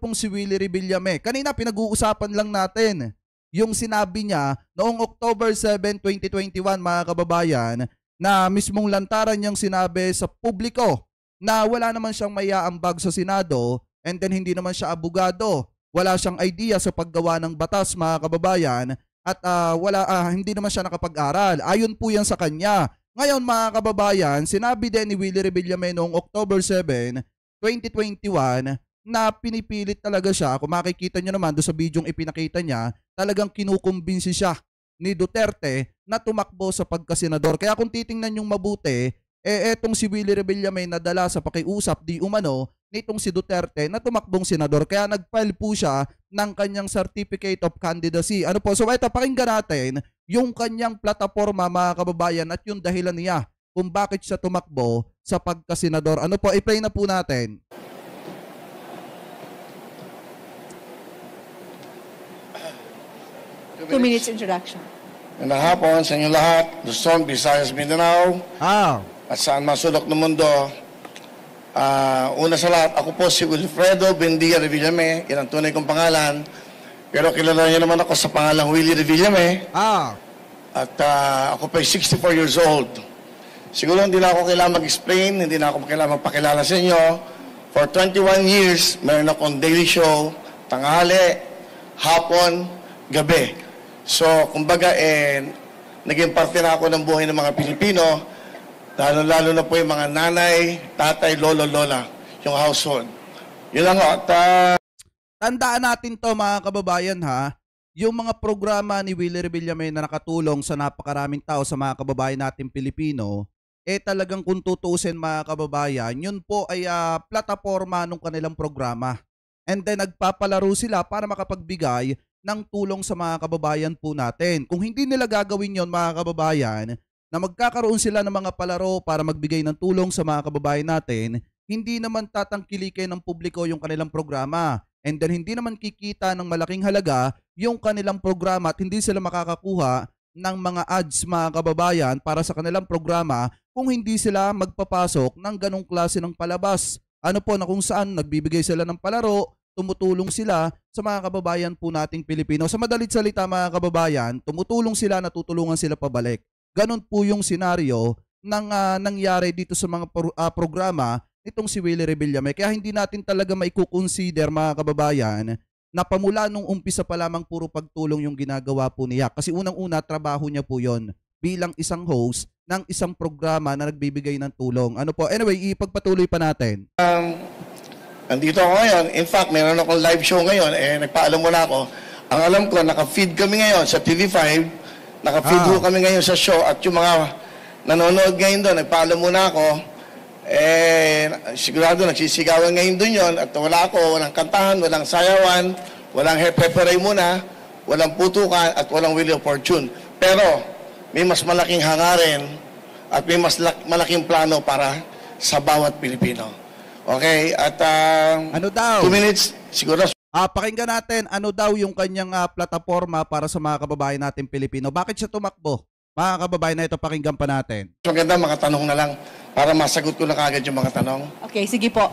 pong si Willie Revillame. Kanina pinag-uusapan lang natin yung sinabi niya noong October 7, 2021 mga kababayan, na mismong lantaran niyang sinabi sa publiko na wala naman siyang maiaambag sa Senado and then hindi naman siya abogado. Wala siyang idea sa paggawa ng batas mga kababayan at hindi naman siya nakapag-aral. Ayon po yan sa kanya. Ngayon mga kababayan, sinabi din ni Willie Revillame noong October 7, 2021 na pinipilit talaga siya. Kung makikita nyo naman doon sa bidyong ipinakita niya, talagang kinukumbinsi siya ni Duterte na tumakbo sa pagkasenador. Kaya kung titingnan yung mabuti, etong si Willie Revillame nadala sa pakiusap di umano nitong si Duterte na tumakbong senador. Kaya nag-file po siya ng kanyang Certificate of Candidacy. Ano po? So ito, pakinggan natin yung kanyang plataforma mga kababayan at yung dahilan niya kung bakit siya tumakbo sa pagkasenador. Ano po? I-play na po natin. 2 minutes introduction. Magandang hapon sa inyo lahat, Luzon, Visayas, Mindanao, at saan masulok ng mundo. Una sa lahat, ako po si Wilfredo Bendia Revillame, yan ang tunay kong pangalan. Pero kilala niyo naman ako sa pangalang Willie Revillame. At ako po ay 64 years old. Siguro hindi na ako kailangan mag-explain, hindi na ako kailangan magpakilala sa inyo. For 21 years, meron akong daily show, tanghali, hapon, gabi. So, kumbaga, naging parte na ako ng buhay ng mga Pilipino, lalo na po yung mga nanay, tatay, lolo, lola, yung household. Yun lang at tandaan natin to mga kababayan ha, yung mga programa ni Willie Revillame na nakatulong sa napakaraming tao sa mga kababayan natin Pilipino, talagang kung tutuusin mga kababayan, yun po ay plataforma ng kanilang programa. And then nagpapalaro sila para makapagbigay ng tulong sa mga kababayan po natin. Kung hindi nila gagawin yon mga kababayan, na magkakaroon sila ng mga palaro para magbigay ng tulong sa mga kababayan natin, hindi naman tatangkilikin ng publiko yung kanilang programa. And then hindi naman kikita ng malaking halaga yung kanilang programa at hindi sila makakakuha ng mga ads mga kababayan para sa kanilang programa kung hindi sila magpapasok ng ganong klase ng palabas. Ano po na kung saan nagbibigay sila ng palaro, tumutulong sila sa mga kababayan po nating Pilipino. Sa madalit salita mga kababayan, tumutulong sila, natutulungan sila pabalik. Ganon po yung senaryo ng nangyari dito sa mga programa nitong si Willie Revillame. Kaya hindi natin talaga maikukonsider mga kababayan na pamula nung umpisa pa lamang puro pagtulong yung ginagawa po niya. Kasi unang-una, trabaho niya po yon bilang isang host ng isang programa na nagbibigay ng tulong. Ano po? Anyway, ipagpatuloy pa natin. Nandito ako ngayon. In fact, meron akong live show ngayon. Nagpaalam muna ako. Ang alam ko, naka-feed kami ngayon sa TV5. Naka-feed ho kami ngayon sa show. At yung mga nanonood ngayon doon, nagpaalam muna ako. Sigurado nagsisigawan ngayon doon yon. At wala ako, walang kantahan, walang sayawan, walang hepe-peray muna, walang putukan, at walang Wheel of Fortune. Pero, may mas malaking hangarin at may mas malaking plano para sa bawat Pilipino. Okay? At ano daw? 2 minutes, siguro. Pakinggan natin ano daw yung kanyang plataforma para sa mga kababayan natin Pilipino. Bakit siya tumakbo? Mga kababayan na ito, pakinggan pa natin. Maganda, mga tanong na lang para masagot ko na kagad yung mga tanong. Okay, sige po.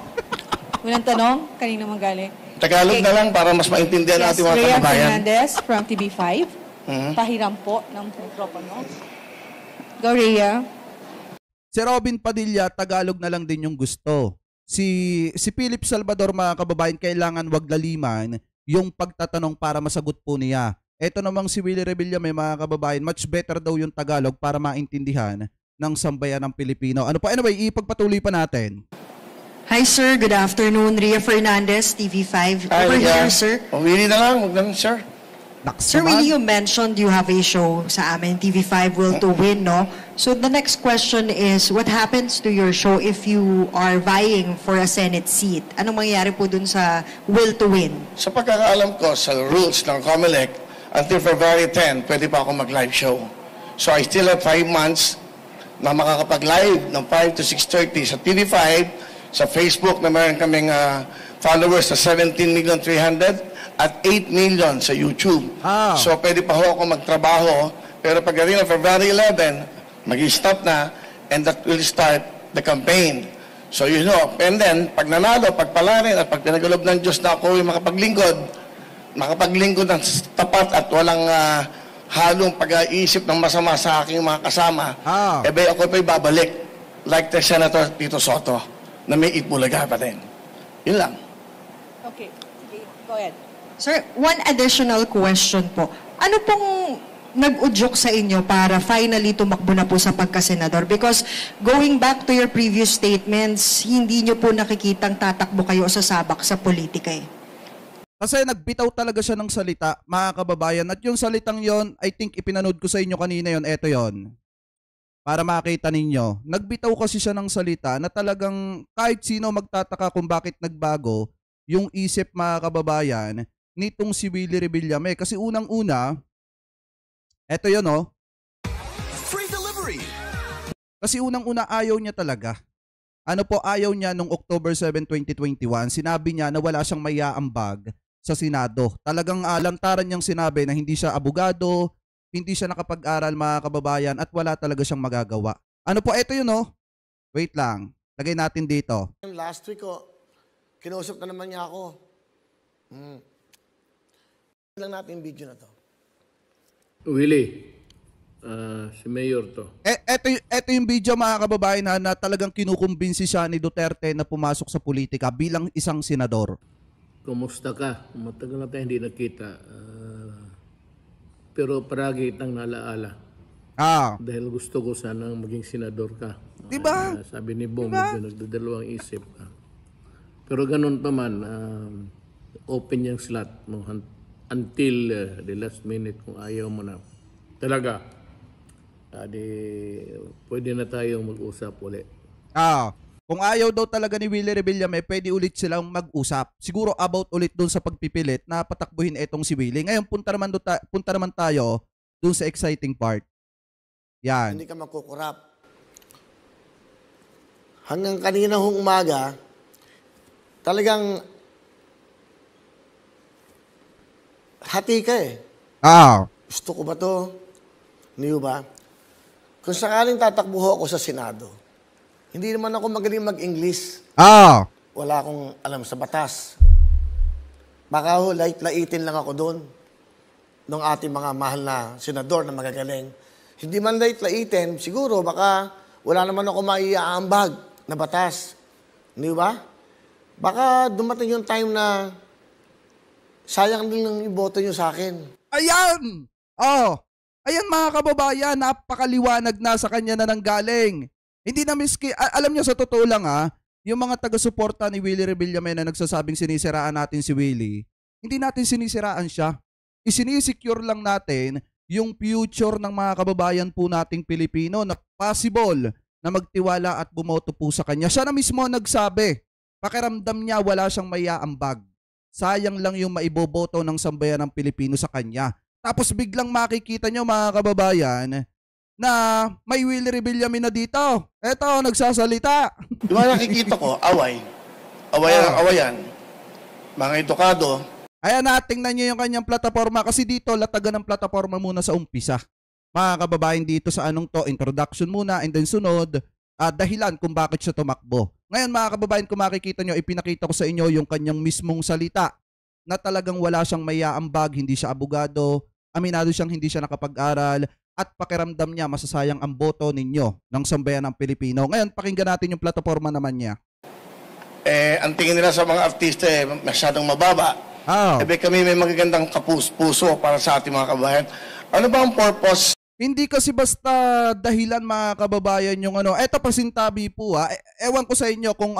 Unang tanong, kanino manggaling? Tagalog na lang para mas maintindihan natin mga Rhea kababayan. Fernandez from TV5. Pahiram po ng mikropono. Go, Rhea. Si Robin Padilla, Tagalog na lang din yung gusto. Si Philip Salvador, mga kababayan, kailangan wag laliman yung pagtatanong para masagot po niya. Ito namang si Willie Revillame, mga kababayan, much better daw yung Tagalog para maintindihan ng sambayan ng Pilipino. Ano po? Anyway, ipagpatuloy pa natin. Hi sir, good afternoon. Rhea Fernandez, TV5. Hi, Over Rhea. here, sir. Willie na lang, huwag lang, sir. Sir, Willie, you mentioned you have a show sa amin, TV5 Will to Win, no? So the next question is, what happens to your show if you are vying for a Senate seat? Anong mangyayari po dun sa Will to Win? Sa pagkakaalam ko, sa rules ng COMELEC, until February 10, pwede pa ako mag-live show. So I still have 5 months na makakapag-live ng 5 to 6:30 sa TV5, sa Facebook na meron kaming followers sa 17,300,000 at 8 million sa YouTube. So pwede pa ho ako magtrabaho, pero pagdating ng February 11, mag-stop na, and that will start the campaign. So you know, and then, pag nanalo, pagpalarin, at pag pinagalob ng Diyos na ako yung makapaglingkod ng tapat at walang halong pag-iisip ng masama sa aking mga kasama, ako pa'y babalik, like the Senator Tito Soto, na may Itbulaga pa din. Yun lang. Okay. Sige, go ahead. Sir, one additional question po. Ano pong nag-udyok sa inyo para finally tumakbo na po sa pagkasenador? Because going back to your previous statements, hindi nyo po nakikitang tatakbo kayo sa sabak sa politika eh. Kasi nagbitaw talaga siya ng salita, mga kababayan. At yung salitang yon, I think ipinanood ko sa inyo kanina yon, eto yon. Para makita ninyo. Nagbitaw kasi siya ng salita na talagang kahit sino magtataka kung bakit nagbago yung isip, mga kababayan, nitong si Willie Rebillame. Kasi unang-una, eto yun, oh. Free delivery! Kasi unang-una ayaw niya talaga. Ano po ayaw niya nung October 7, 2021? Sinabi niya na wala siyang maiaambag sa Senado. Talagang lantaran niyang sinabi na hindi siya abogado, hindi siya nakapag-aral, mga kababayan, at wala talaga siyang magagawa. Ano po, eto yun, oh. Wait lang. Lagay natin dito. Last week, kinausap na naman niya ako. Lang natin yung video na to. Willie, si Mayor to. Eto yung video, mga kababayan, na talagang kinukumbinsi siya ni Duterte na pumasok sa politika bilang isang senador. Kumusta ka? Matagal na tayo hindi nakita. Pero paragi itang nalaala. Dahil gusto ko sanang maging senador ka. Diba? Sabi ni Bong, medyo nagdadalawang isip ka. Pero ganun pa man, open yung slot mo until the last minute kung ayaw mo na. Talaga, pwede na tayong mag-usap ulit. Kung ayaw daw talaga ni Willie Rebillame, pwede ulit silang mag-usap. Siguro about ulit doon sa pagpipilit na patakbuhin etong si Willie. Ngayon, punta naman tayo doon sa exciting part. Yan. Hindi ka makukurap. Hanggang kanina hong umaga, talagang hati ka eh. Gusto ko ba to? Niyo ba? Kung sakaling tatakbo ako sa Senado, hindi naman ako magaling mag-English. Wala akong alam sa batas. Baka lait-laitin lang ako doon ng ating mga mahal na senador na magagaling. Hindi man lait-laitin, siguro baka wala naman ako maiaambag na batas. Hindi ba? Baka dumating yung time na sayang din ng iboto nyo sa akin. Ayan! Ayan, mga kababayan, napakaliwanag na sa kanya na nanggaling. Hindi na miski, alam niyo sa totoo lang yung mga taga-suporta ni Willie Rebillame na nagsasabing sinisiraan natin si Willie, hindi natin sinisiraan siya. Isinisecure lang natin yung future ng mga kababayan po nating Pilipino na possible na magtiwala at bumoto po sa kanya. Siya na mismo nagsabi, pakiramdam niya wala siyang maiaambag. Sayang lang yung maiboboto ng sambayan ng Pilipino sa kanya. Tapos biglang makikita nyo, mga kababayan, na may Willie Rebillame na dito. Eto, nagsasalita. Di ba nakikita ko, away. Awayan. Mga edukado. Ayan, tingnan nyo yung kanyang plataforma kasi dito, latagan ng plataforma muna sa umpisa. Mga kababayan, dito sa anong to, introduction muna and then sunod, dahilan kung bakit siya tumakbo. Ngayon, mga kababayan, kung makikita nyo, ipinakita ko sa inyo yung kanyang mismong salita na talagang wala siyang maiaambag, hindi siya abogado, aminado siyang hindi siya nakapag-aral, at pakiramdam niya masasayang ang boto ninyo ng sambayan ng Pilipino. Ngayon, pakinggan natin yung plataforma naman niya. Ang tingin nila sa mga artista masyadong mababa. Kami may magagandang puso para sa ating mga kababayan. Ano ba ang purpose? Hindi kasi basta dahilan, mga kababayan, yung ano. Eto, pasintabi po ewan ko sa inyo kung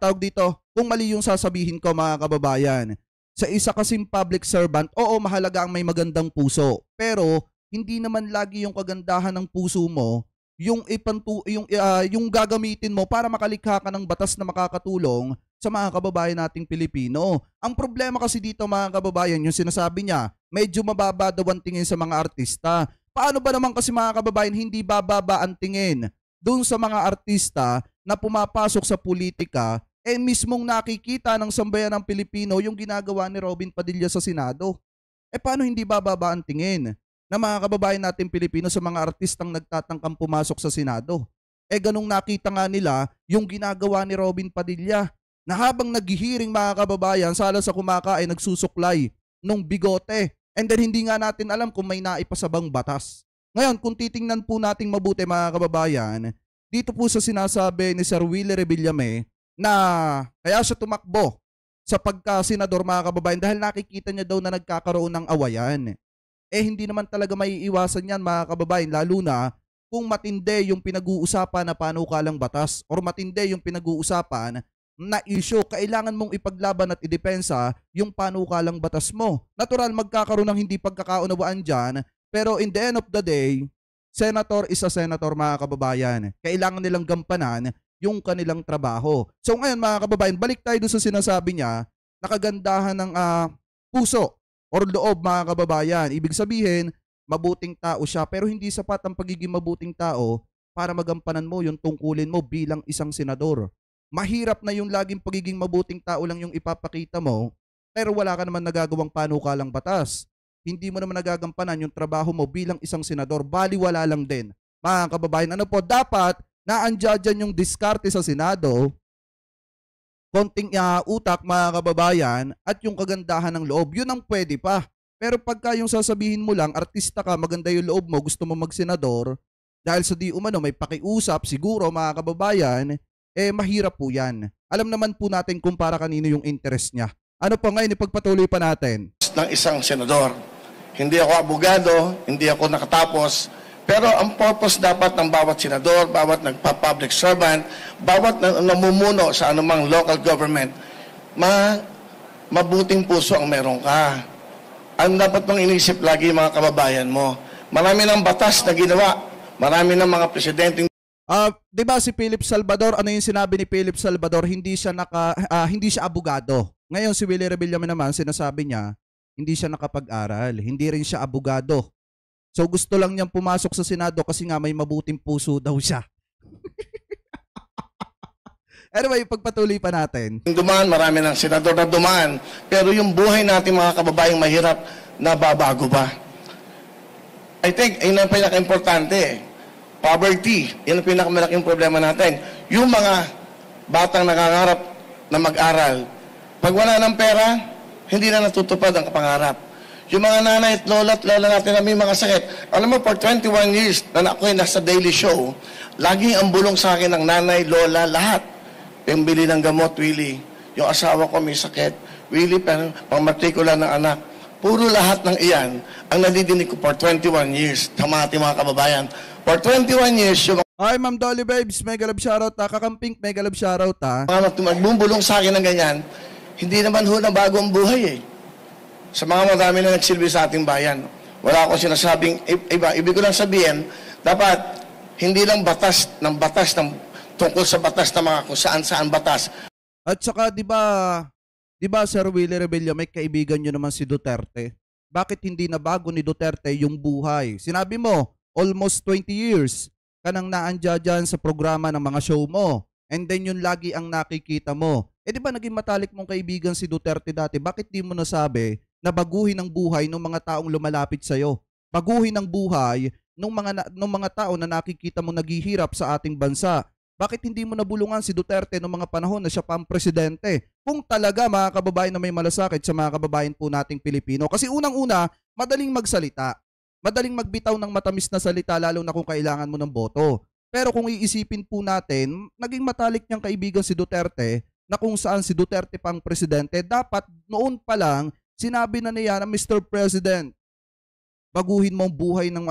tawag dito, kung mali yung sasabihin ko, mga kababayan. Sa isa kasing public servant, oo, mahalaga ang may magandang puso. Pero hindi naman lagi yung kagandahan ng puso mo yung gagamitin mo para makalikha ka ng batas na makakatulong sa mga kababayan nating Pilipino. Ang problema kasi dito, mga kababayan, yung sinasabi niya, medyo mababa daw ang tingin sa mga artista. Paano ba naman kasi, mga kababayan, hindi bababa ang tingin doon sa mga artista na pumapasok sa politika, mismong nakikita ng sambayan ng Pilipino yung ginagawa ni Robin Padilla sa Senado? Paano hindi bababa ang tingin na mga kababayan natin Pilipino sa mga artistang nagtatangkang pumasok sa Senado? Ganung nakita nga nila yung ginagawa ni Robin Padilla na habang naghihiring mga kababayan, sala sa kumakain, nagsusuklay nung bigote. And then hindi nga natin alam kung may naipasabang batas. Ngayon, kung titingnan po nating mabuti mga kababayan, dito po sa sinasabi ni Sir Willie Revillame na kaya siya tumakbo sa pagka-senador mga kababayan dahil nakikita niya daw na nagkakaroon ng awayan. Hindi naman talaga maiiwasan yan mga kababayan, lalo na kung matindi yung pinag-uusapan na panukalang batas or matindi yung pinag-uusapan na issue, kailangan mong ipaglaban at idepensa yung panukalang batas mo. Natural, magkakaroon ng hindi pagkakaunawaan dyan, pero in the end of the day, senator is a senator mga kababayan. Kailangan nilang gampanan yung kanilang trabaho. So ngayon mga kababayan, balik tayo doon sa sinasabi niya na kagandahan ng puso or loob mga kababayan. Ibig sabihin, mabuting tao siya pero hindi sapat ang pagiging mabuting tao para magampanan mo yung tungkulin mo bilang isang senador. Mahirap na yung laging pagiging mabuting tao lang yung ipapakita mo pero wala ka naman nagagawang panukalang batas. Hindi mo naman nagagampanan yung trabaho mo bilang isang senador. Baliwala lang din. Mga kababayan, ano po, dapat naandyan yung diskarte sa Senado, konting utak mga kababayan at yung kagandahan ng loob. Yun ang pwede pa. Pero pagka yung sasabihin mo lang, artista ka, maganda yung loob mo, gusto mo magsenador, dahil sa di umano may pakiusap, siguro mga kababayan, mahirap po yan. Alam naman po natin kung para kanino yung interest niya. Ano po ngayon, ipagpatuloy pa natin. Ng isang senador. Hindi ako abogado, hindi ako nakatapos, pero ang purpose dapat ng bawat senador, bawat nagpa-public servant, bawat namumuno sa anumang local government, mabuting puso ang meron ka. Ang dapat mong inisip lagi mga kababayan mo. Marami ng batas na ginawa, marami ng mga presidenteng di ba si Philip Salvador, ano yung sinabi ni Philip Salvador, hindi siya abogado. Ngayon si Willie Revillame naman sinasabi niya, hindi siya nakapag-aral, hindi rin siya abogado. So gusto lang niyang pumasok sa Senado kasi nga may mabuting puso daw siya. Anyway, pagpatuloy pa natin. Dumaan, marami ng senador na dumaan, pero yung buhay natin mga kababayang mahirap, nababago ba? I think, yun ang pinaka-importante. Poverty, yun ang pinakamalaking problema natin. Yung mga batang nangangarap na mag-aral, pag wala ng pera, hindi na natutupad ang pangarap. Yung mga nanay at lola natin na may mga sakit. Alam mo, for 21 years na ako'y nasa daily show, laging ang bulong sa akin ng nanay, lola, lahat. Pambili ng gamot, Willie. Yung asawa ko may sakit. Willie, pang-matrikula ng anak. Puro lahat ng iyan ang nadidinig ko for 21 years sa mga kababayan. For 21 years, yung Hi, Ma'am Dolly Babes, mega love shoutout ha. Kakamping, mega love shoutout ha. mga magbubulong sa akin ng ganyan, hindi naman ho na bago ang buhay eh. Sa mga marami na nagsilbi sa ating bayan. Wala akong sinasabing iba. Ibig ko lang sabihin, dapat hindi lang batas ng tungkol sa batas na mga kung saan batas. At saka, di ba Sir Willie Revillame, may kaibigan nyo naman si Duterte. Bakit hindi na bago ni Duterte yung buhay? Sinabi mo, almost 20 years ka nang naandya dyan sa programa ng mga show mo. And then yun lagi ang nakikita mo. Di ba naging matalik mong kaibigan si Duterte dati? Bakit di mo nasabi na baguhin ang buhay ng mga taong lumalapit sa'yo? Baguhin ang buhay ng mga tao na nakikita mo naghihirap sa ating bansa. Bakit hindi mo nabulungan si Duterte noong mga panahon na siya pa ang presidente? Kung talaga mga kababayan na may malasakit sa mga kababayan po nating Pilipino. Kasi unang-una, madaling magsalita. Madaling magbitaw ng matamis na salita lalo na kung kailangan mo ng boto. Pero kung iisipin po natin, naging matalik niyang kaibigan si Duterte na kung saan si Duterte pang presidente, dapat noon pa lang sinabi na niya na Mr. President, baguhin mo ang buhay ng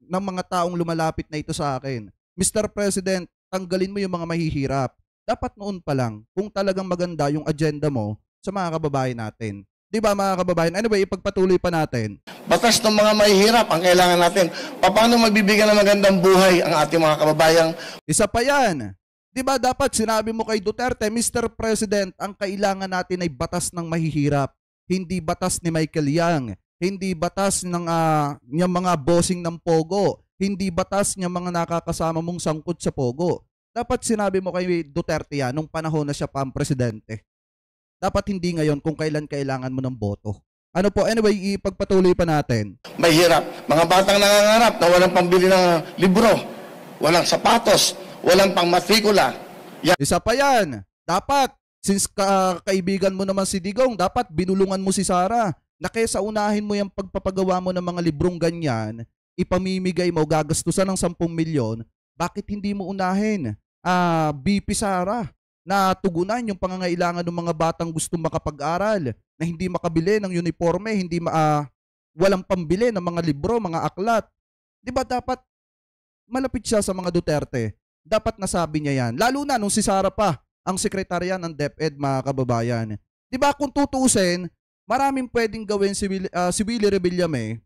mga taong lumalapit na ito sa akin. Mr. President, tanggalin mo yung mga mahihirap. Dapat noon pa lang kung talagang maganda yung agenda mo sa mga kababayan natin. Di ba mga kababayan? Anyway, ipagpatuloy pa natin. Batas ng mga mahihirap ang kailangan natin. Paano magbibigyan ng magandang buhay ang ating mga kababayang? Isa pa yan. Di ba dapat sinabi mo kay Duterte, Mr. President, ang kailangan natin ay batas ng mahihirap. Hindi batas ni Michael Yang. Hindi batas ng mga bossing ng Pogo. Hindi batas ng mga nakakasama mong sangkot sa Pogo. Dapat sinabi mo kay Duterte yan nung panahon na siya pa ang presidente. Dapat hindi ngayon kung kailan kailangan mo ng boto. Ano po, anyway, ipagpatuloy pa natin. Mahirap. Mga batang nangangarap na walang pambili ng libro, walang sapatos, walang pang matrikula. Isa pa yan. Dapat, since kaibigan mo naman si Digong, dapat binulungan mo si Sara. Na kaysa unahin mo yung pagpapagawa mo ng mga librong ganyan, ipamimigay mo, gagastusan ng 10 milyon, bakit hindi mo unahin BP Sara na tugunan yung pangangailangan ng mga batang gustong makapag-aral, na hindi makabili ng uniforme, walang pambili ng mga libro, mga aklat. Di ba dapat malapit siya sa mga Duterte? Dapat nasabi niya yan. Lalo na nung si Sara pa, ang sekretarya ng DepEd, mga kababayan. Di ba kung tutuusin, maraming pwedeng gawin si Willie Revillame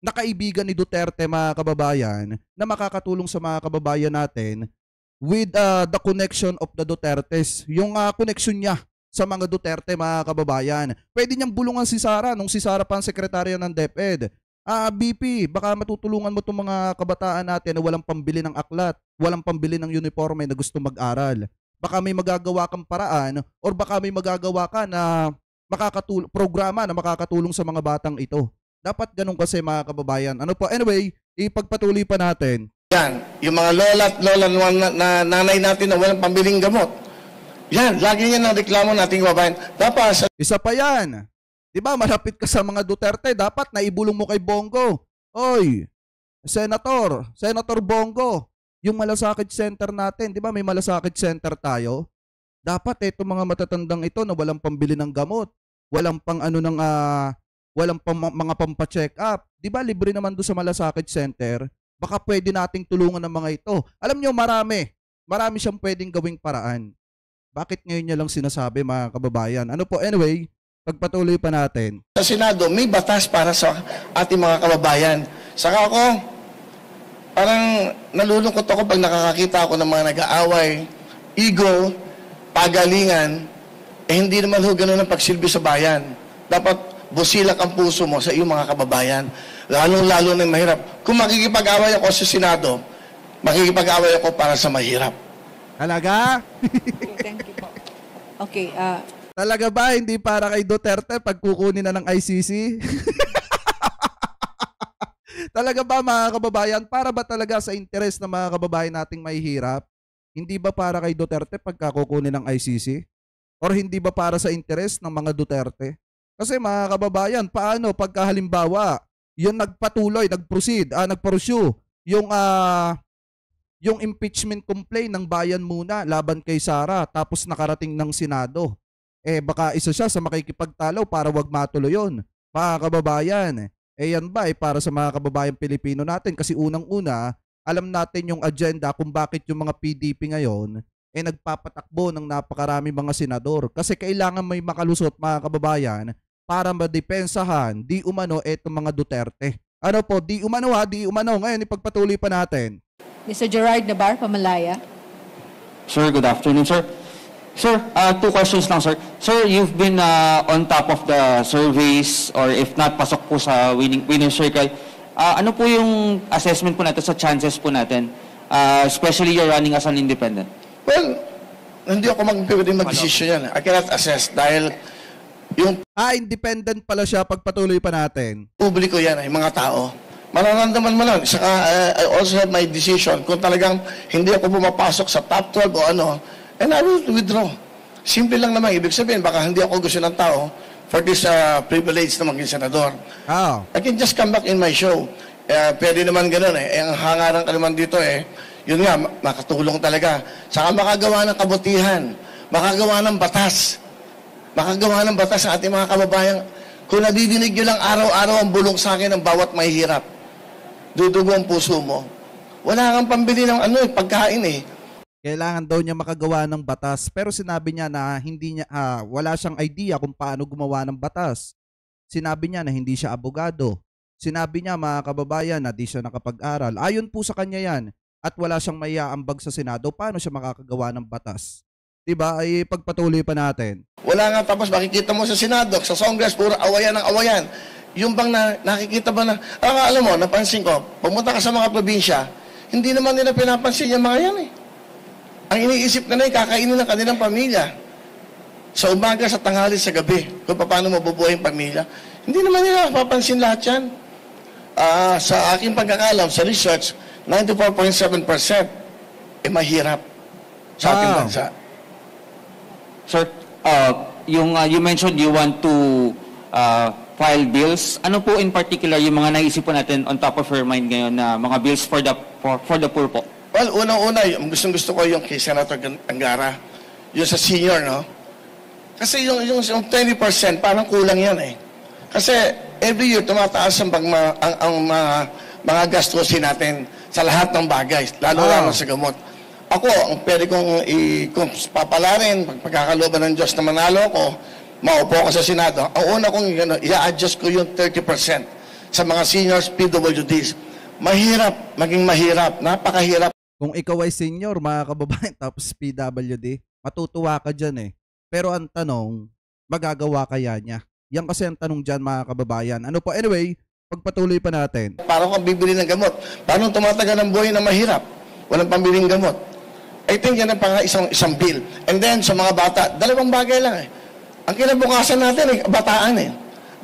na kaibigan ni Duterte, mga kababayan, na makakatulong sa mga kababayan natin with the connection of the Dutertes. Yung connection niya sa mga Duterte, mga kababayan. Pwede niyang bulungan si Sara nung si Sara pa ang sekretarya ng DepEd. BP, baka matutulungan mo itong mga kabataan natin na walang pambili ng aklat, walang pambili ng uniforme na gusto mag-aral. Baka may magagawa kang paraan or baka may magagawa ka na programa na makakatulong sa mga batang ito. Dapat ganun kasi, mga kababayan. Ano po? Anyway, ipagpatuloy pa natin. Yan, yung mga lola at lola na nanay natin na walang pambiling gamot. Yan, lagi yan ang reklamo nating kababayan. Dapat isa pa yan. Diba, malapit ka sa mga Duterte, dapat naibulong mo kay Bongo. Oy, Senator Bongo, yung malasakit center natin, diba may malasakit center tayo? Dapat itong mga matatandang ito na walang pambili ng gamot, walang pang mga pampa-check up. 'Di ba libre naman do sa malasakit center? Baka pwede nating tulungan ng mga ito. Alam niyo, marami siyang pwedeng gawing paraan. Bakit ngayon niya lang sinasabi, mga kababayan? Ano po, anyway, pagpatuloy pa natin. Sa Senado, may batas para sa ating mga kababayan. Saka ako, parang nalulungkot ako pag nakakakita ako ng mga nag-aaway, ego, pagalingan, hindi naman ho ganun ang pagsilbi sa bayan. Dapat busilak ang puso mo sa iyong mga kababayan. Lalong-lalo na mahirap. Kung makikipag-away ako sa Senado, makikipag-away ako para sa mahirap. Talaga? Thank you po. Okay, Talaga ba hindi para kay Duterte pag kukunin na ng ICC? Talaga ba, mga kababayan? Para ba talaga sa interes ng mga kababayan nating mahihirap? Hindi ba para kay Duterte pagka kukunin ng ICC? Or hindi ba para sa interes ng mga Duterte? Kasi, mga kababayan, paano pagka halimbawa yung nag-pursue yung impeachment complaint ng bayan muna laban kay Sara tapos nakarating ng Senado? Baka isa siya sa makikipagtalaw para wag matuloy yun. Mga kababayan, yan ba para sa mga kababayan Pilipino natin? Kasi unang-una, alam natin yung agenda kung bakit yung mga PDP ngayon nagpapatakbo ng napakarami mga senador. Kasi kailangan may makalusot, mga kababayan, para madepensahan di umano etong mga Duterte. Ano po, di umano. Ngayon, ipagpatuloy pa natin. Mr. Gerard Nabar, Pamalaya. Sir, good afternoon, sir. Sir, 2 questions lang, sir. Sir, you've been on top of the surveys or if not, pasok po sa winning circle. Ano po yung assessment po natin sa chances po natin, especially you're running as an independent? Well, hindi ako pwedeng mag-desisyon yan. I cannot assess dahil yung independent pala siya, pagpatuloy pa natin. publiko yan, ay mga tao. Mararamdaman mo lang. Saka, I also have my decision kung talagang hindi ako pumapasok sa top 12 o ano, and I will withdraw. Simple lang naman. Ibig sabihin, baka hindi ako gusto ng tao for this privilege na maging senador. I can just come back in my show. Pwede naman ganun ang hangaran ka naman dito yun nga, makatulong talaga. Saka makagawa ng kabutihan. Makagawa ng batas. Makagawa ng batas sa ating mga kababayan. Kung nadidinig nyo lang araw-araw ang bulong sa akin ng bawat mahihirap, dudugo ang puso mo. Wala kang pambili ng pagkain Kailangan daw niya makagawa ng batas, pero sinabi niya na wala siyang idea kung paano gumawa ng batas. Sinabi niya na hindi siya abogado. Sinabi niya, mga kababayan, na di siya nakapag-aral. Ayon po sa kanya yan. At wala siyang maiaambag sa Senado, paano siya makakagawa ng batas? Diba? Ay pagpatuloy pa natin. Wala nga, tapos makikita mo sa Senado, sa Congress, puro awayan ng awayan. Yung bang nakikita ba na, alam mo, napansin ko, pumunta ka sa mga probinsya, hindi naman nila pinapansin yung mga yan Ang iniisip na kakainin ng kanilang pamilya. Sa umaga, sa tanghali, sa gabi, kung paano mabubuhay ang pamilya. Hindi naman nila papansin lahat yan. Sa aking pagkakalam, sa research, 94.7% mahirap sa ating bansa. Sir, you mentioned you want to file bills. Ano po in particular yung mga naisip po natin on top of your mind ngayon na mga bills for the poor po? Well, unang-una, gusto ko yung kay Senator Angara, yung sa senior, no? Kasi yung 20%, parang kulang yan eh. Kasi every year, tumataas ang mga gastusin natin sa lahat ng bagay, lalo sa gamot. Ako, ang pwede kung papalarin, pagkakalooban ng Diyos na manalo ko, maupo ko sa Senado, ang una kong i-adjust ko yung 30% sa mga seniors, PWDs. Mahirap, maging mahirap, napakahirap. Kung ikaw ay senior, mga kababayan, tapos PWD, matutuwa ka dyan eh. Pero ang tanong, magagawa kaya niya? Yan kasi ang tanong dyan, mga kababayan. Ano po? Anyway, pagpatuloy pa natin. Paano kung bibili ng gamot? Paano tumatagal ang buhay na mahirap? Walang pambiling gamot. I think yan ang isang bill. And then, sa mga bata, dalawang bagay lang eh. Ang kinabukasan natin, bataan eh.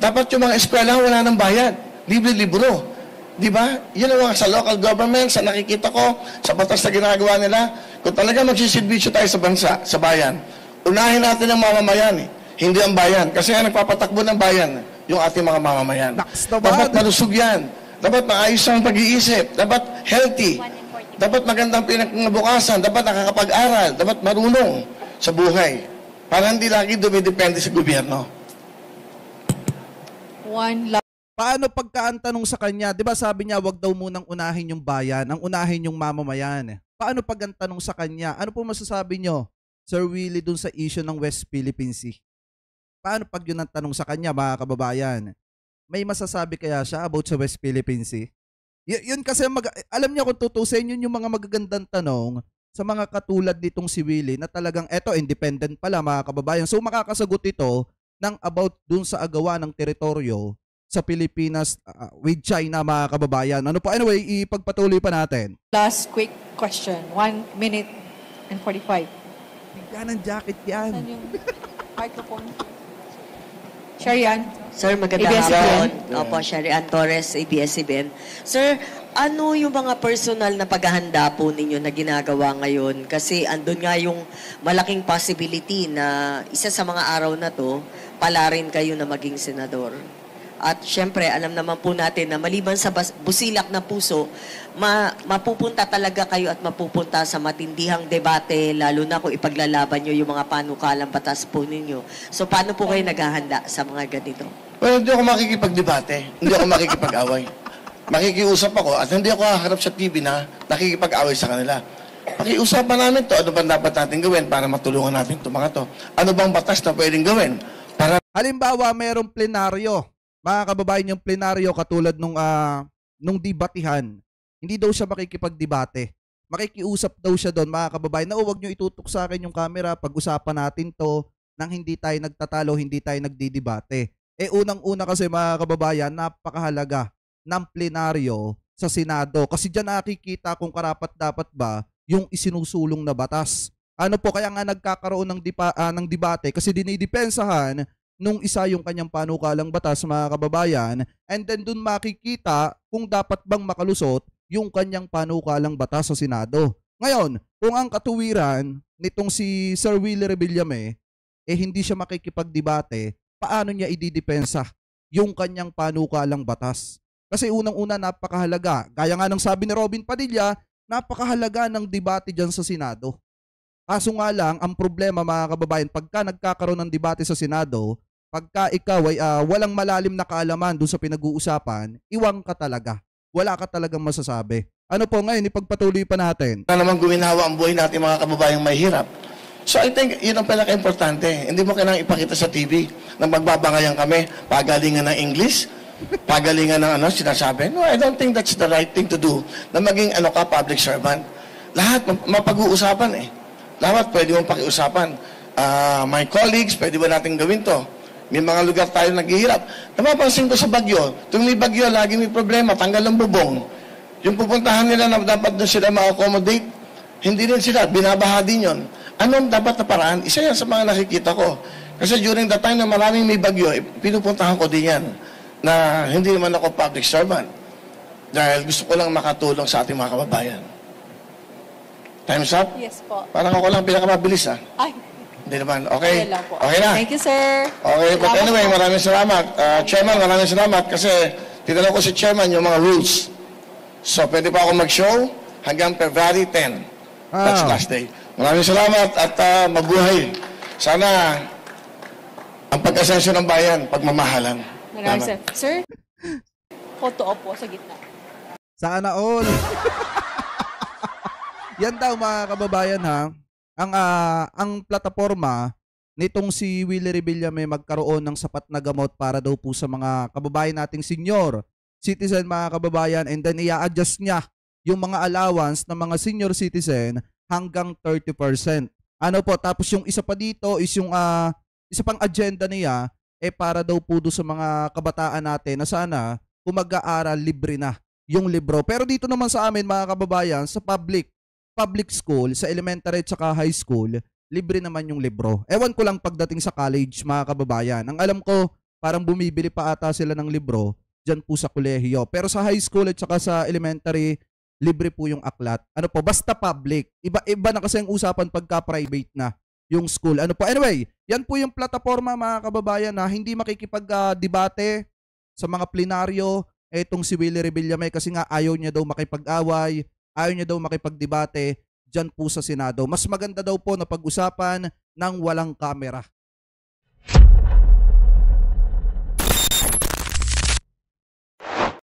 Dapat yung mga eskwela wala ng bayad. Libre-libro. Di ba? Yun ang mga sa local government, sa nakikita ko, sa batas na ginagawa nila. Kung talaga magsisilbisyo tayo sa bansa, sa bayan, unahin natin ang mamamayan eh. Hindi ang bayan. Kasi ang nagpapatakbo ng bayan, yung ating mga mamamayan. Dapat malusog yan. Dapat maayos ang pag-iisip. Dapat healthy. Dapat magandang pinakabukasan. Dapat nakakapag-aral. Dapat marunong sa buhay. Para hindi lagi dumidepende sa gobyerno. Paano pagka ang tanong sa kanya, di ba sabi niya wag daw munang unahin yung bayan, ang unahin yung mamamayan. Paano pag ang tanong sa kanya, ano po masasabi nyo, Sir Willie, dun sa issue ng West Philippine Sea? Paano pag yun ang tanong sa kanya, mga kababayan? May masasabi kaya siya about sa West Philippine Sea? Yun kasi, alam niyo kung tutusin, yun yung mga magagandang tanong sa mga katulad nitong si Willie na talagang eto, independent pala, mga kababayan. So makakasagot ito ng about dun sa agawa ng teritoryo sa Pilipinas with China, mga kababayan. Ano po? Anyway, ipagpatuloy pa natin. Last quick question. 1 minute and 45. Bigyan ng jacket yan. Saan yung microphone? Sharian. Sir, magandang hapon. Opo, Sharian Torres, ABS-CBN. Sir, ano yung mga personal na paghahanda po ninyo na ginagawa ngayon? Kasi andun nga yung malaking possibility na isa sa mga araw na to, pala rin kayo na maging senador. At syempre, alam naman po natin na maliban sa busilak na puso, mapupunta talaga kayo at mapupunta sa matindihang debate, lalo na kung ipaglalaban nyo yung mga panukalang batas po ninyo. So, paano po kayo naghahanda sa mga ganito? Well, hindi ako makikipagdebate. Hindi ako makikipag-away. Makikiusap ako at hindi ako haharap sa TV na nakikipag-away sa kanila. Pakiusapan namin to, ano ba dapat natin gawin para matulungan natin ito mga to? Ano bang batas na pwedeng gawin? Para Halimbawa, mayroong plenaryo. Mga kababayan, yung plenaryo katulad nung debatihan, hindi daw siya makikipagdebate. Makikiusap daw siya doon, mga kababayan, na huwag nyo itutok sa akin yung camera, pag-usapan natin to, nang hindi tayo nagtatalo, hindi tayo nagdidebate. Unang-una kasi, mga kababayan, napakahalaga ng plenaryo sa Senado. Kasi dyan nakikita kung karapat-dapat ba yung isinusulong na batas. Ano po, kaya nga nagkakaroon ng debate kasi dinidepensahan nung isa yung kanyang panukalang batas, mga kababayan, and then dun makikita kung dapat bang makalusot yung kanyang panukalang batas sa Senado. Ngayon, kung ang katuwiran nitong si Sir Willie Revillame, hindi siya makikipagdebate, paano niya ididepensa yung kanyang panukalang batas? Kasi unang-una, napakahalaga. Gaya nga ng sabi ni Robin Padilla, napakahalaga ng debate dyan sa Senado. Kaso nga lang, ang problema, mga kababayan, pagka nagkakaroon ng debate sa Senado, pagka ikaw ay walang malalim na kaalaman doon sa pinag-uusapan, iwang ka talaga. Wala ka talagang masasabi. Ano po ngayon, ipagpatuloy pa natin. na naman guminawa ang buhay natin mga kababayang mahirap. So I think yun ang pinaka-importante. Hindi mo kailangang ipakita sa TV na magbabangayan kami, pagalingan ng English, pagalingan ng sinasabi. No, I don't think that's the right thing to do na maging public servant. Lahat mapag-uusapan eh. Lahat pwede mong pakiusapan. My colleagues, pwede ba natin gawin to? May mga lugar tayo naghihirap. Napapansin ko sa bagyo, tuwing may bagyo, lagi may problema, tanggal ang bubong. Yung pupuntahan nila na dapat doon sila ma-accommodate, hindi rin sila, binabaha din yun. Anong dapat na paraan? Isa yan sa mga nakikita ko. Kasi during the time na maraming may bagyo, pinupuntahan ko din yan na hindi naman ako public servant. Dahil gusto ko lang makatulong sa ating mga kababayan. Time's up? Yes po. Parang ako lang pinakamabilis ah. Ay, Hindi naman. Okay. okay lang po. Okay na. Thank you, sir. Okay, but Salamat anyway, po. maraming salamat. Chairman, maraming salamat kasi tinanong ko si Chairman yung mga rules. So, pwede pa ako mag-show hanggang February 10. That's last day. Maraming salamat at mabuhay. Sana ang pag-asensyo ng bayan, pagmamahalan. Maraming Salamat. sir. Sir, photo op po sa gitna. Sana all. Yan daw mga kababayan ha. Ang plataforma nitong si Willie Revilla may magkaroon ng sapat na gamot para daw po sa mga kababayan nating senior citizen mga kababayan, and then i-adjust niya yung mga allowance ng mga senior citizen hanggang 30%. Ano po, tapos yung isa pa dito is yung isa pang agenda niya para daw po do sa mga kabataan natin na sana kung mag-aaral libre na yung libro. Pero dito naman sa amin mga kababayan, sa public school, sa elementary at saka high school, libre naman yung libro. Ewan ko lang pagdating sa college mga kababayan. Ang alam ko, parang bumibili pa ata sila ng libro dyan po sa kolehiyo. Pero sa high school at saka sa elementary, libre po yung aklat. Ano po, basta public. Iba na kasi ang usapan pagka private na yung school. Ano po, anyway, yan po yung plataforma mga kababayan na hindi makikipag-debate sa mga plenaryo etong si Willie Revilla kasi nga ayaw niya daw makipag-away, ayaw niya daw makipagdebate dyan po sa Senado. Mas maganda daw po na pag-usapan ng walang kamera.